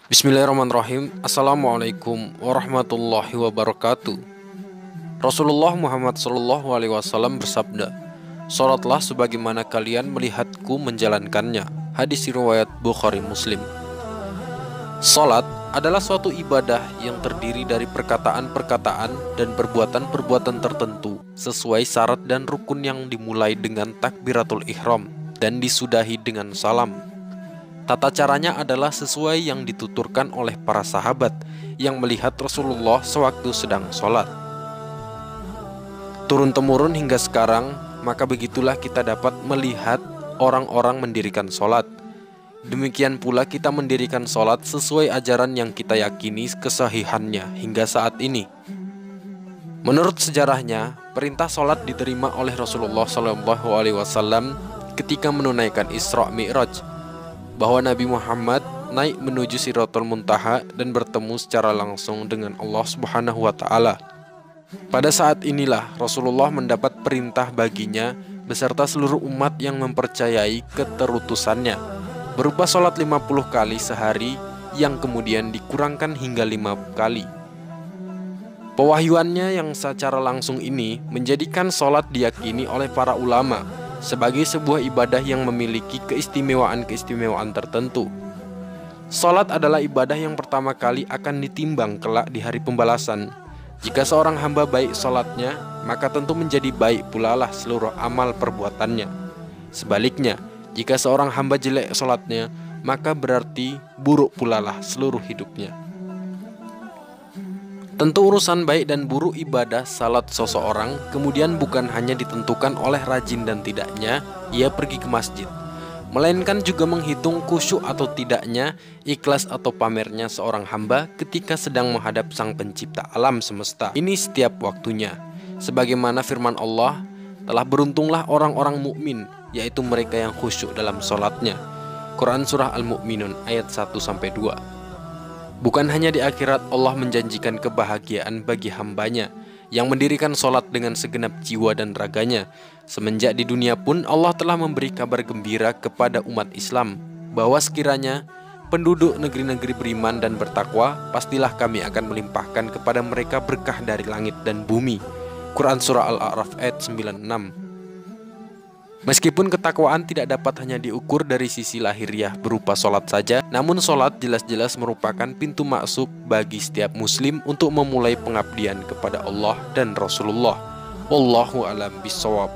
Bismillahirrahmanirrahim. Assalamualaikum warahmatullahi wabarakatuh. Rasulullah Muhammad SAW bersabda, "Salatlah sebagaimana kalian melihatku menjalankannya." Hadis riwayat Bukhari Muslim. Salat adalah suatu ibadah yang terdiri dari perkataan-perkataan dan perbuatan-perbuatan tertentu sesuai syarat dan rukun yang dimulai dengan takbiratul ihram dan disudahi dengan salam. Tata caranya adalah sesuai yang dituturkan oleh para sahabat yang melihat Rasulullah sewaktu sedang sholat. Turun-temurun hingga sekarang, maka begitulah kita dapat melihat orang-orang mendirikan sholat. Demikian pula kita mendirikan sholat sesuai ajaran yang kita yakini kesahihannya hingga saat ini. Menurut sejarahnya, perintah sholat diterima oleh Rasulullah SAW ketika menunaikan Isra Mi'raj, bahwa Nabi Muhammad naik menuju Sidratul Muntaha dan bertemu secara langsung dengan Allah Subhanahu wa Ta'ala. Pada saat inilah Rasulullah mendapat perintah baginya beserta seluruh umat yang mempercayai keterutusannya, berupa sholat 50 kali sehari yang kemudian dikurangkan hingga 5 kali. Pewahyuannya yang secara langsung ini menjadikan sholat diyakini oleh para ulama sebagai sebuah ibadah yang memiliki keistimewaan-keistimewaan tertentu. Salat adalah ibadah yang pertama kali akan ditimbang kelak di hari pembalasan. Jika seorang hamba baik salatnya, maka tentu menjadi baik pula lah seluruh amal perbuatannya. Sebaliknya, jika seorang hamba jelek salatnya, maka berarti buruk pula lah seluruh hidupnya. Tentu urusan baik dan buruk ibadah salat seseorang kemudian bukan hanya ditentukan oleh rajin dan tidaknya ia pergi ke masjid, melainkan juga menghitung khusyuk atau tidaknya, ikhlas atau pamernya seorang hamba ketika sedang menghadap Sang Pencipta alam semesta ini setiap waktunya. Sebagaimana firman Allah, "Telah beruntunglah orang-orang mukmin, yaitu mereka yang khusyuk dalam salatnya." Quran Surah Al-Mu'minun ayat 1-2. Bukan hanya di akhirat Allah menjanjikan kebahagiaan bagi hambanya yang mendirikan sholat dengan segenap jiwa dan raganya. Semenjak di dunia pun Allah telah memberi kabar gembira kepada umat Islam bahwa sekiranya penduduk negeri-negeri beriman dan bertakwa, pastilah kami akan melimpahkan kepada mereka berkah dari langit dan bumi. Quran Surah Al-A'raf ayat 96. Meskipun ketakwaan tidak dapat hanya diukur dari sisi lahiriah berupa sholat saja, namun sholat jelas-jelas merupakan pintu masuk bagi setiap muslim untuk memulai pengabdian kepada Allah dan Rasulullah. Wallahu a'lam bishawab.